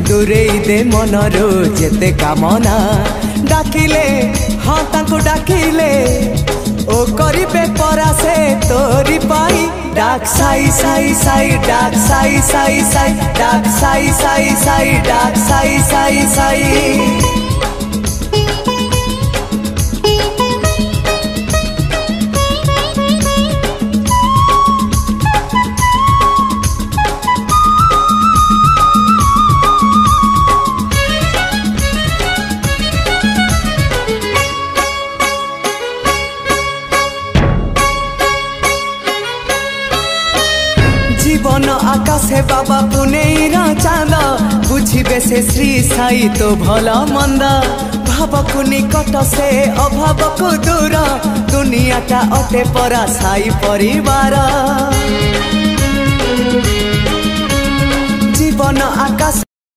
दूरेई दे Munro जेते कामना डाकिले हाँ ताको डाकिले ओ करिबे परासे तोरी पाई डाक साई साई साई डाक साई साई साई डाक साई साई साई डाक साई साई साई जीवन आकाशे बाबा पुनेईर चांद बुझिबे से श्री साई तो भल मंद भाव को निकट से अभाव को दूर दुनियाटा अटे परा साई परिवार जीवन आकाश